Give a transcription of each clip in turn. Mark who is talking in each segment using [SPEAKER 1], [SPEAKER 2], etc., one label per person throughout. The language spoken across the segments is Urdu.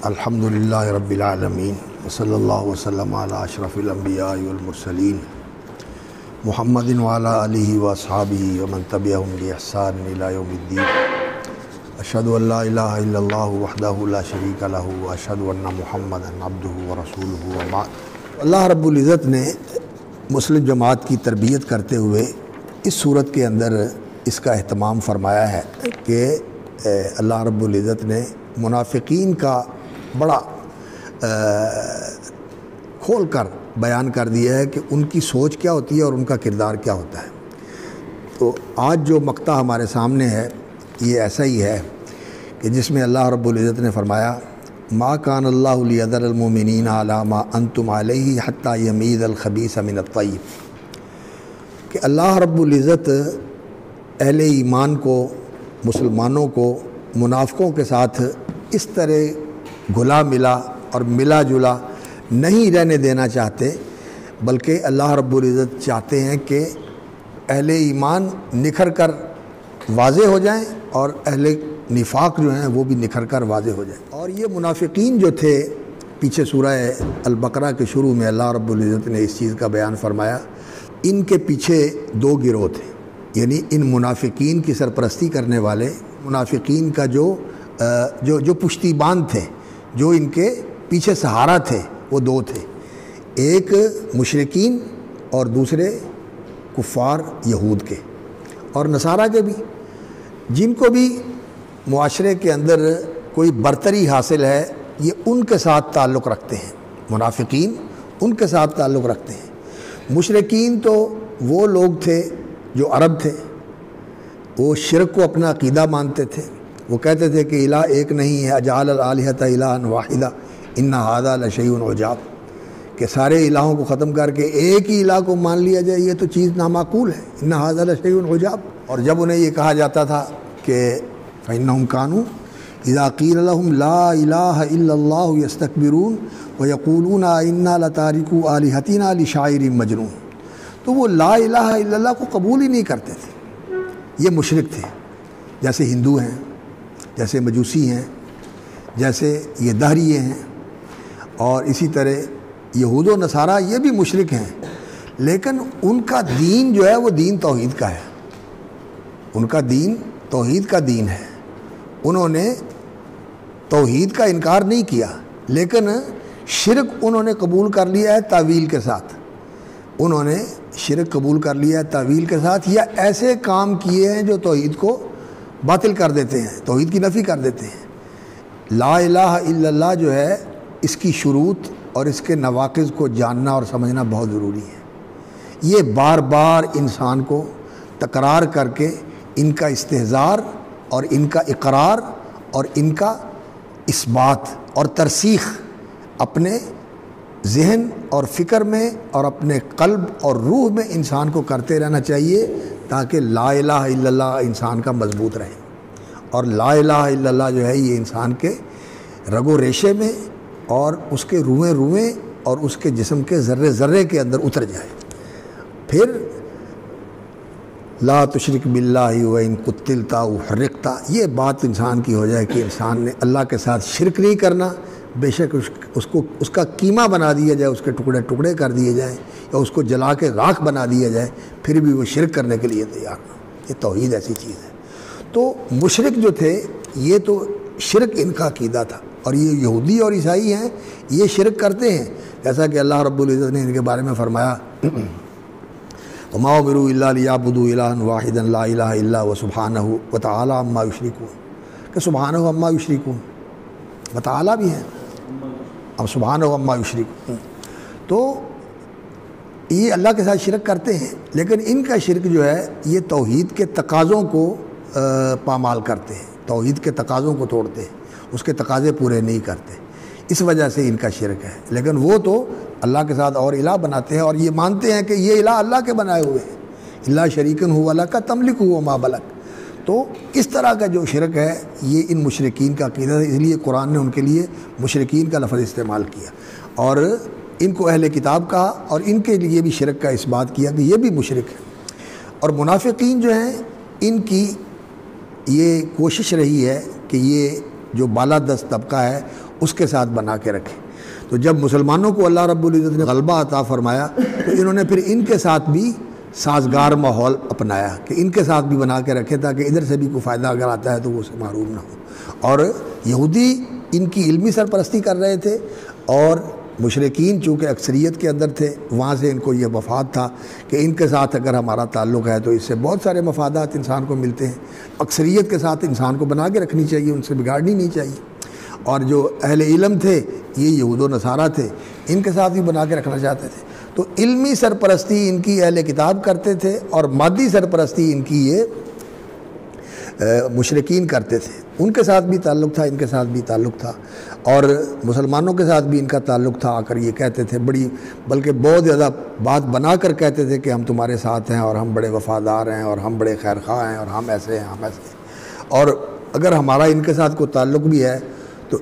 [SPEAKER 1] الحمدللہ رب العالمین وصلی اللہ وسلم علی اشرف الانبیاء والمرسلین محمد وعلی آلہ واصحابہ ومن تبعہم بإحسان الی یوم الدین اشہد ان لا الہ الا اللہ وحدہ لا شریک لہ واشہد ان محمدا عبدہ ورسولہ وبعد۔ اللہ رب العزت نے مسلم جماعت کی تربیت کرتے ہوئے اس صورت کے اندر اس کا اہتمام فرمایا ہے کہ اللہ رب العزت نے منافقین کا بڑا کھول کر بیان کر دیا ہے کہ ان کی سوچ کیا ہوتی ہے اور ان کا کردار کیا ہوتا ہے۔ تو آج جو مقطع ہمارے سامنے ہے یہ ایسا ہی ہے کہ جس میں اللہ رب العزت نے فرمایا ما کان اللہ لیذر المؤمنین علی ما انتم علیہ حتی یمیز الخبیث من الطیب، کہ اللہ رب العزت اہل ایمان کو، مسلمانوں کو منافقوں کے ساتھ اس طرح گھلا ملا اور ملا جلا نہیں رہنے دینا چاہتے، بلکہ اللہ رب العزت چاہتے ہیں کہ اہل ایمان نکھر کر واضح ہو جائیں اور اہل نفاق جو ہیں وہ بھی نکھر کر واضح ہو جائیں۔ اور یہ منافقین جو تھے، پیچھے سورہ البقرہ کے شروع میں اللہ رب العزت نے اس چیز کا بیان فرمایا، ان کے پیچھے دو گروہ تھے، یعنی ان منافقین کی سرپرستی کرنے والے، منافقین کا جو پشتیبان تھے، جو ان کے پیچھے سہارا تھے، وہ دو تھے، ایک مشرکین اور دوسرے کفار یہود کے اور نصارہ کے بھی، جن کو بھی معاشرے کے اندر کوئی برتری حاصل ہے یہ ان کے ساتھ تعلق رکھتے ہیں۔ منافقین ان کے ساتھ تعلق رکھتے ہیں۔ مشرکین تو وہ لوگ تھے جو عرب تھے، وہ شرک کو اپنا عقیدہ مانتے تھے، وہ کہتے تھے کہ الہ ایک نہیں ہے، اجعل الآلہۃ الہا واحدہ ان ھذا لشیء عجاب، کہ سارے الہوں کو ختم کر کے ایک ہی الہ کو مان لیا جائے، یہ تو چیز نامعقول ہے، ان ھذا لشیء عجاب۔ اور جب انہیں یہ کہا جاتا تھا کہ فإنہم کانوا اذا قیل لهم لا الہ الا اللہ یستکبرون ویقولون انا لتارکو آلہتنا لشاعر مجنون، تو وہ لا الہ الا اللہ کو قبول ہی نہیں کرتے تھے۔ یہ مشرک تھے، جیسے ہندو ہیں، جیسے مجوسی ہیں، جیسے یہ دہریے ہیں، اور اسی طرح یہود و نصارہ یہ بھی مشرک ہیں، لیکن ان کا دین جو ہے وہ دین توحید کا ہے، ان کا دین توحید کا دین ہے۔ انہوں نے توحید کا انکار نہیں کیا، لیکن شرک انہوں نے قبول کر لیا ہے تعویل کے ساتھ، انہوں نے شرک قبول کر لیا ہے تعویل کے ساتھ، یا ایسے کام کیے ہیں جو توحید کو باطل کر دیتے ہیں، توحید کی نفی کر دیتے ہیں۔ لا الہ الا اللہ جو ہے اس کی شروط اور اس کے نواقض کو جاننا اور سمجھنا بہت ضروری ہے۔ یہ بار بار انسان کو تکرار کر کے ان کا استحضار اور ان کا اقرار اور ان کا اثبات اور ترسیخ اپنے ذہن اور فکر میں اور اپنے قلب اور روح میں انسان کو کرتے رہنا چاہیے، تاکہ لا الہ الا اللہ انسان کا مضبوط رہے، اور لا الہ الا اللہ جو ہے یہ انسان کے رگ و ریشے میں اور اس کے روئیں روئیں اور اس کے جسم کے ذرے ذرے کے اندر اتر جائے۔ پھر لا تشرک باللہ وان قتلت او حرقت، یہ بات انسان کی ہو جائے کہ انسان نے اللہ کے ساتھ شرک نہیں کرنا، بے شک اس کا قیمہ بنا دیا جائے، اس کے ٹکڑے ٹکڑے کر دیے جائیں، یا اس کو جلا کے راکھ بنا دیا جائے، پھر بھی وہ شرک کرنے کے لیے تیار نہ ہو۔ یہ توحید ایسی چیز ہے۔ تو مشرک جو تھے یہ تو شرک ان کا عقیدہ تھا، اور یہ یہودی اور عیسائی ہیں یہ شرک کرتے ہیں، جیسا کہ اللہ رب العزت نے ان کے بارے میں فرمایا وما امروا الا لیعبدوا الہا واحدا لا الہ الا هو سبحانہ وتعالی عما یشرکون، کہ سبحانہ عما یشرکون، وتعالی بھی ہے، اب سبحانہ عما یشرکون، تو یہ اللہ کے ساتھ شرک کرتے ہیں، لیکن ان کا شرک جو ہے یہ توحید کے تقاضوں کو پامال کرتے ہیں، توحید کے تقاضوں کو توڑتے ہیں، اس کے تقاضے پورے نہیں کرتے، اس وجہ سے ان کا شرک ہے۔ لیکن وہ تو اللہ کے ساتھ اور الہ بناتے ہیں، اور یہ مانتے ہیں کہ یہ الہ اللہ کے بنائے ہوئے ہیں، اللہ شریکن ہوا لک تملک ہوا ما بلک۔ تو اس طرح کا جو شرک ہے یہ ان مشرکین کا عقیدہ ہے، اس لیے قرآن نے ان کے لیے مشرکین کا لفظ استعمال کیا، اور ان کو اہل کتاب کہا، اور ان کے لیے بھی شرک کا اثبات کیا کہ یہ بھی مشرک ہے۔ اور منافقین جو ہیں ان کی یہ کوشش رہی ہے کہ یہ جو بالادست طبقہ ہے اس کے ساتھ بنا کے رکھے۔ تو جب مسلمانوں کو اللہ رب العزت نے غلبہ عطا فرمایا تو انہوں نے پھر ان کے ساتھ بھی سازگار ماحول اپنایا کہ ان کے ساتھ بھی بنا کے رکھے تاکہ ادھر سے بھی کوئی فائدہ اگر آتا ہے تو وہ اسے محروم نہ ہو۔ اور یہودی ان کی علمی سرپرستی کر رہے تھے، اور مشرکین چونکہ اکثریت کے اندر تھے، وہاں سے ان کو یہ مفاد تھا کہ ان کے ساتھ اگر ہمارا تعلق ہے تو اس سے بہت سارے مفادات انسان کو ملتے ہیں۔ اکثریت کے ساتھ انسان کو بنا کے رکھنی چاہیے، ان سے بگاڑنی نہیں چاہیے۔ اور جو اہل علم تھے یہ یہود و نصارہ تھے، ان کے ساتھ بھی بنا کے رکھنا چاہتے تھے۔ تو علمی سرپرستی ان کی اہل کتاب کرتے تھے، اور مادی سرپرستی ان کی یہ مشرکین کرتے تھے۔ ان کے ساتھ بھی تعلق تھا، ان کے ساتھ بھی تعلق تھا، اور مسلمانوں کے ساتھ بھی ان کا تعلق تھا۔ آ کر یہ کہتے تھے بلکہ بہت زیادہ بات بنا کر کہتے تھے کہ ہم تمہارے ساتھ ہیں، اور ہم بڑے وفادار ہیں، اور ہم بڑے خیر خواہ ہیں، اور ہم ایسے ہیں، ہم ایسے ہیں۔ اور اگر ہمارا ان کے ساتھ کوئی تعلق بھی ہے تو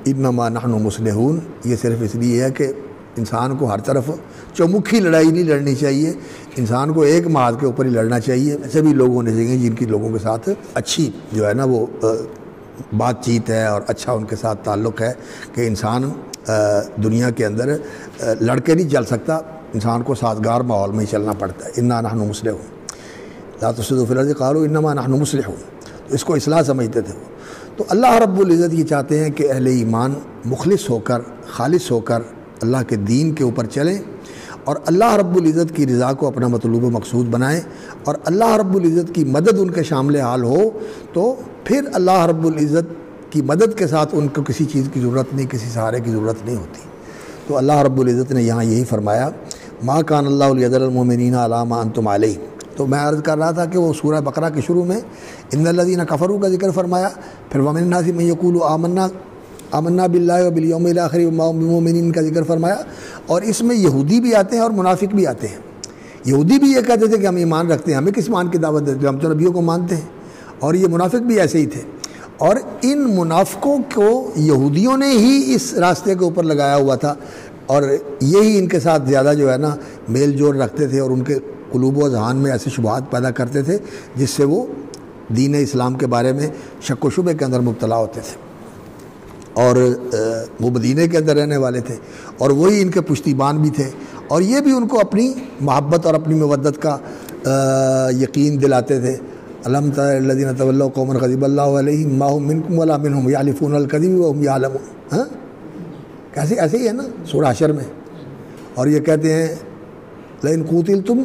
[SPEAKER 1] انما نحن مصلحون، یہ صرف اس لیے ہے کہ انسان کو ہر طرف چومکھی لڑائی نہیں لڑنی چاہیے، انسان کو ایک مہاد کے اوپر ہی لڑنا چاہیے۔ ایسے بھی لوگ ہونے چاہیے جن کی لوگوں کے ساتھ اچھی جو ہے نا وہ بات چیت ہے اور اچھا ان کے ساتھ تعلق ہے، کہ انسان دنیا کے اندر لڑ کے نہیں چل سکتا، انسان کو سازگار ماحول میں ہی چلنا پڑتا ہے۔ انا نحن مصلحون لا تفسدوا فی الارض قالوا انما نحن مصلحون، اس کو اصلاح سمجھتے تھے وہ۔ تو اللہ رب العزت یہ چاہتے ہیں کہ اہل ایمان مخلص ہو کر، خالص ہو کر اللہ کے دین کے اوپر چلیں، اور اللہ رب العزت کی رضا کو اپنا مطلوب و مقصود بنائیں، اور اللہ رب العزت کی مدد ان کے شامل حال ہو تو پھر اللہ رب العزت کی مدد کے ساتھ ان کو کسی چیز کی ضرورت نہیں، کسی سہارے کی ضرورت نہیں ہوتی۔ تو اللہ رب العزت نے یہاں یہی فرمایا، ما کان اللہ لیذر المؤمنین علی ما انتم علیہ۔ تو میں عرض کر رہا تھا کہ وہ سورہ بقرہ کے شروع میں ان الذین کفروا کا ذکر فرمایا، پھر ومن الناس من یقول آمنا باللہ وبالیوم الآخر وما هم بمؤمنین کا ذکر فرمایا، اور اس میں یہودی بھی آتے ہیں اور منافق بھی آتے ہیں۔ یہودی بھی یہ کہتے تھے کہ ہم ایمان رکھتے ہیں، ہمیں کس ایمان کی دعوت دیتے ہیں، ہم تو نبیوں کو مانتے ہیں، اور یہ منافق بھی ایسے ہی تھے۔ اور ان منافقوں کو یہودیوں نے ہی اس راستے کے اوپر لگایا ہوا تھا، اور یہی ان کے ساتھ زیادہ جو ہے نا میل جول رکھتے تھے، اور ان کے قلوب و اذہان میں ایسے شبہات پیدا کرتے تھے جس سے وہ دین اسلام کے بارے میں شک و شبے کے اندر مبتلا ہوتے تھے۔ اور وہ مدینے کے اندر رہنے والے تھے، اور وہی ان کے پشتیبان بھی تھے، اور یہ بھی ان کو اپنی محبت اور اپنی مودت کا یقین دلاتے تھے۔ الم تر الذین تولوا قوما غضب اللہ علیہم ما هم منکم ولا منهم یحلفون الکذب وهم یعلمون۔ ہاں کیسے ایسے ہی ہے نا سورہ حشر میں، اور یہ کہتے ہیں لئن قوتلتم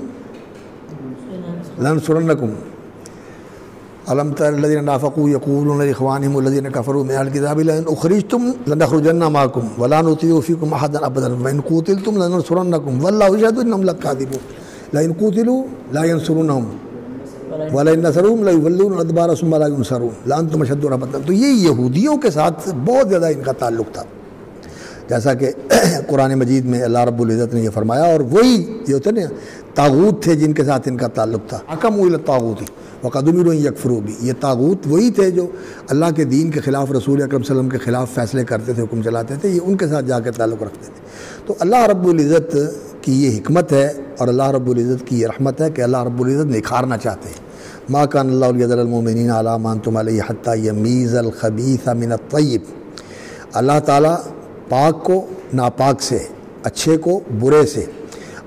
[SPEAKER 1] لننصرنکم۔ الم تر الذین نافقوا یقولون لاخوانهم الذین کفروا من اہل الکتاب لئن اخرجتم لنخرجن معکم ولا نطیع فیکم احدا ابدا وان قوتلتم لننصرنکم واللہ یشہد انہم لکاذبون۔ لئن قوتلوا لا ینصرونہم وَلَئِن نَصَرُوهُمْ لَيُوَلُّونَ الْأَدْبَارَ ثُمَّ لَا يُنصَرُونَ لَأَنتُمْ أَشَدُّ رَهْبَةً۔ تو یہ یہودیوں کے ساتھ بہت زیادہ ان کا تعلق تھا، جیسا کہ قرآن مجید میں اللہ رب العزت نے یہ فرمایا۔ اور وہی یہ ہوتے نا طاغوت تھے جن کے ساتھ ان کا تعلق تھا، حَكَمُوا إِلَى الطَّاغُوتِ وَقَدْ أُمِرُوا أَن يَكْفُرُوا بِهِ۔ یہ طاغوت وہی تھے جو اللہ کے دین کے خلاف، رسول اکرم صلی اللہ علیہ وسلم کے خلاف فیصلے کرتے تھے، حکم چلاتے تھے، یہ ان کے ساتھ جا کے تعلق رکھتے تھے۔ تو اللہ رب العزت کی یہ حکمت ہے، اور اللہ رب العزت کی یہ رحمت ہے کہ اللہ رب العزت نکھارنا چاہتے ہیں۔ ما کان اللہ لیذر المؤمنین علی ما انتم علیہ حتی یمیز الخبیث من الطیب۔ اللہ تعالیٰ پاک کو ناپاک سے، اچھے کو برے سے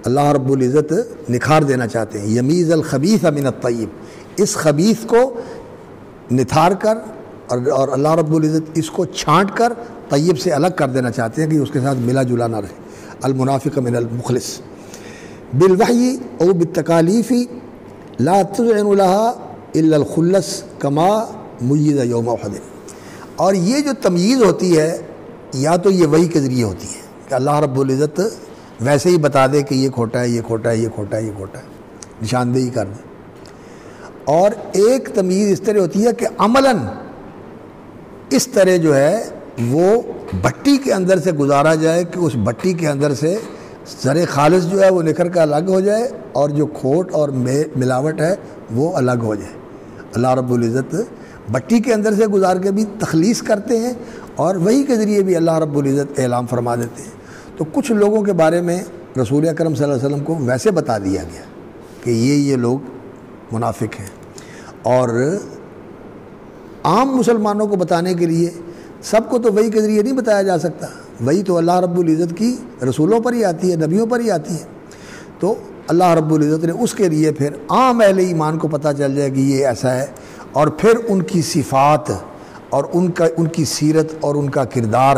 [SPEAKER 1] اللہ رب العزت نکھار دینا چاہتے ہیں۔ یمیز الخبیث من الطیب، اس خبیث کو نتھار کر اور اللہ رب العزت اس کو چھانٹ کر طیب سے الگ کر دینا چاہتے ہیں کہ اس کے ساتھ ملا جلا نہ رہے۔ المنافق من المخلص بالوحی او بالتکالیف لا تذعن لها الا الخلص کما میز یوم احد۔ اور یہ جو تمییز ہوتی ہے یا تو یہ وحی کے ذریعے ہوتی ہے کہ اللہ رب العزت ویسے ہی بتا دے کہ یہ کھوٹا ہے، یہ کھوٹا ہے، یہ کھوٹا ہے، یہ کھوٹا ہے، نشاندہی کر دے۔ اور ایک تمییز اس طرح ہوتی ہے کہ عملاً اس طرح جو ہے وہ بھٹی کے اندر سے گزارا جائے کہ اس بھٹی کے اندر سے زر خالص جو ہے وہ نکھر کے الگ ہو جائے، اور جو کھوٹ اور ملاوٹ ہے وہ الگ ہو جائے۔ اللہ رب العزت بھٹی کے اندر سے گزار کے بھی تخلیص کرتے ہیں، اور وہی کے ذریعے بھی اللہ رب العزت اعلام فرما دیتے ہیں۔ تو کچھ لوگوں کے بارے میں رسول اکرم صلی اللہ علیہ وسلم کو ویسے بتا دیا گیا کہ یہ لوگ منافق ہیں، اور عام مسلمانوں کو بتانے کے لیے سب کو تو وحی کے ذریعے نہیں بتایا جا سکتا، وحی تو اللہ رب العزت کی رسولوں پر ہی آتی ہے، نبیوں پر ہی آتی ہے۔ تو اللہ رب العزت نے اس کے لیے پھر عام اہل ایمان کو پتہ چل جائے کہ یہ ایسا ہے، اور پھر ان کی صفات اور ان کی سیرت اور ان کا کردار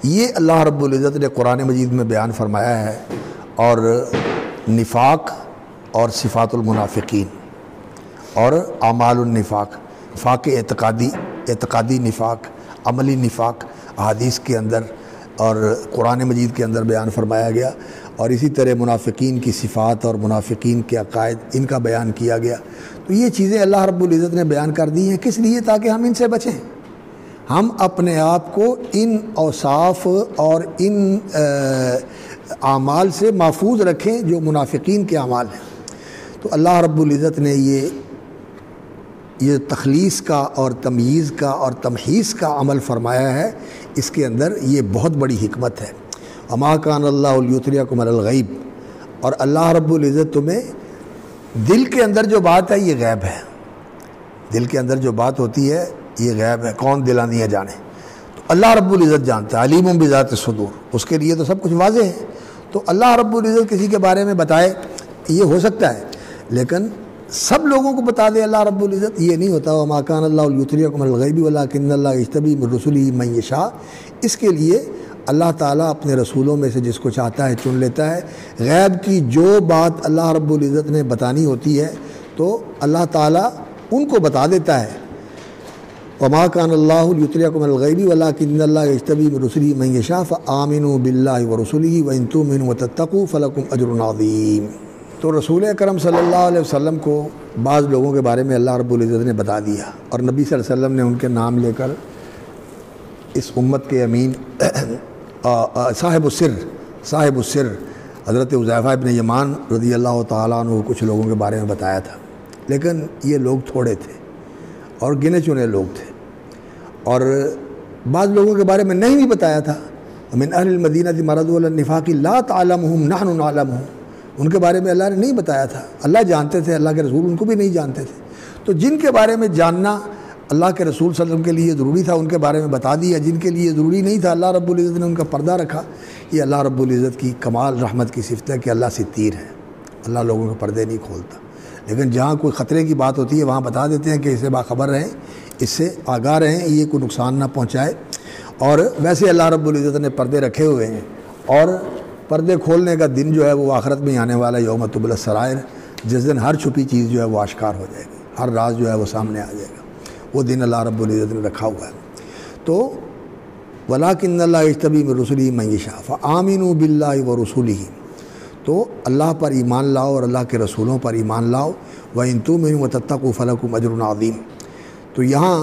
[SPEAKER 1] یہ اللہ رب العزت نے قرآن مجید میں بیان فرمایا ہے۔ اور نفاق اور صفات المنافقین اور اعمال النفاق، نفاق اعتقادی نفاق، عملی نفاق احادیث کے اندر اور قرآن مجید کے اندر بیان فرمایا گیا، اور اسی طرح منافقین کی صفات اور منافقین کے عقائد ان کا بیان کیا گیا۔ تو یہ چیزیں اللہ رب العزت نے بیان کر دی ہیں، کس لیے؟ تاکہ ہم ان سے بچیں، ہم اپنے آپ کو ان اوصاف اور ان اعمال سے محفوظ رکھیں جو منافقین کے اعمال ہیں۔ تو اللہ رب العزت نے یہ تخلیص کا اور تمییز کا اور تمحیص کا عمل فرمایا ہے، اس کے اندر یہ بہت بڑی حکمت ہے۔ وما کان اللہ لیطلعکم علی الغیب، اور اللہ رب العزت تمہیں دل کے اندر جو بات ہے یہ غیب ہے، دل کے اندر جو بات ہوتی ہے یہ غیب ہے، کون دلانیاں جانے، تو اللہ رب العزت جانتا ہے، علیم بذات الصدور، اس کے لیے تو سب کچھ واضح ہے۔ تو اللہ رب العزت کسی کے بارے میں بتائے یہ ہو سکتا ہے، لیکن سب لوگوں کو بتا دے اللہ رب العزت یہ نہیں ہوتا۔ وما کان اللہ لیطلعکم علی الغیب ولکن اللہ یجتبی من رسلہ من یشاء، اس کے لیے اللہ تعالیٰ اپنے رسولوں میں سے جس کو چاہتا ہے چن لیتا ہے۔ غیب کی جو بات اللہ رب العزت نے بتانی ہوتی ہے تو اللہ تعالیٰ ان کو بتا دیتا ہے۔ وما کان اللہ لیطلعکم علی الغیب ولکن اللہ یجتبی من رسلہ من یشاء فآمنوا باللہ ورسلہ وإن تؤمنوا وتتقوا فلکم اجر عظیم۔ تو رسول اکرم صلی اللہ علیہ وسلم کو بعض لوگوں کے بارے میں اللہ رب العزت نے بتا دیا، اور نبی صلی اللہ علیہ وسلم نے ان کے نام لے کر اس امت کے امین صاحب السر حضرت حذیفہ ابن یمان رضی اللہ تعالیٰ عنہ کو کچھ لوگوں کے بارے میں بتایا تھا، لیکن یہ لوگ تھوڑے تھے اور گنے چنے لوگ تھے، اور بعض لوگوں کے بارے میں نہیں بھی بتایا تھا۔ من اہل المدینہ مردوا علی النفاق لا تعلمهم نحن نعلمهم، ان کے بارے میں اللہ نے نہیں بتایا تھا، اللہ جانتے تھے، اللہ کے رسول ان کو بھی نہیں جانتے تھے۔ تو جن کے بارے میں جاننا اللہ کے رسول صلی اللہ علیہ وسلم کے لیے ضروری تھا ان کے بارے میں بتا دیا، جن کے لیے ضروری نہیں تھا اللہ رب العزت نے ان کا پردہ رکھا۔ یہ اللہ رب العزت کی کمال رحمت کی صفت ہے کہ اللہ ستیر ہے، اللہ لوگوں کے پردے نہیں کھولتا، لیکن جہاں کوئی خطرے کی بات ہوتی ہے وہاں بتا دیتے ہیں کہ اسے باخبر رہیں، اس سے آگاہ رہیں، یہ کوئی نقصان نہ پہنچائے۔ اور ویسے اللہ رب العزت نے پردے رکھے ہوئے ہیں، اور پردے کھولنے کا دن جو ہے وہ آخرت میں آنے والا یوم تبلی السرائر، جس دن ہر چھپی چیز جو ہے وہ آشکار ہو جائے گی، ہر راز جو ہے وہ سامنے آ جائے گا، وہ دن اللہ رب العزت نے رکھا ہوا ہے۔ تو وَلَٰكِنَّ اللَّهَ يَجْتَبِي مِن رُّسُلِهِ مَن يَشَاءُ فَآمِنُوا بِاللَّهِ وَرُسُلِهِ، تو اللہ پر ایمان لاؤ اور اللہ کے رسولوں پر ایمان لاؤ۔ وَإِن تُؤْمِنُوا وَتَتَّقُوا فَلَكُمْ أَجْرٌ عَظِيمٌ۔ تو یہاں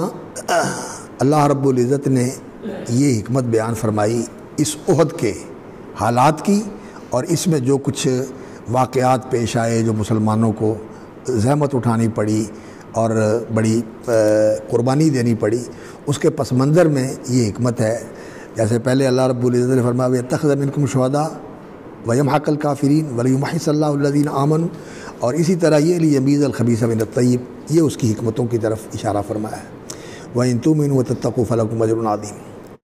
[SPEAKER 1] اللہ رب العزت نے یہ حکمت بیان فرمائی اس احد کے حالات کی، اور اس میں جو کچھ واقعات پیش آئے، جو مسلمانوں کو زحمت اٹھانی پڑی اور بڑی قربانی دینی پڑی، اس کے پس منظر میں یہ حکمت ہے۔ جیسے پہلے اللہ رب العزت نے فرمایا وَيَتَّخِذَ مِنكُمْ شُهَدَاءَ وَيَمْحَقَ الْكَافِرِينَ وَلِيُمَحِّصَ اللَّهُ الَّذِينَ آمَنُوا، اور اسی طرح یہ لِيَمِيزَ الْخَبِيثَ مِنَ الطَّيِّبِ، یہ اس کی حکمتوں کی طرف اشارہ فرمایا ہے۔ وَإِن تُؤْمِنُوا وَتَتَّقُوا فَلَكُمْ أَجْرٌ عَظِيمٌ۔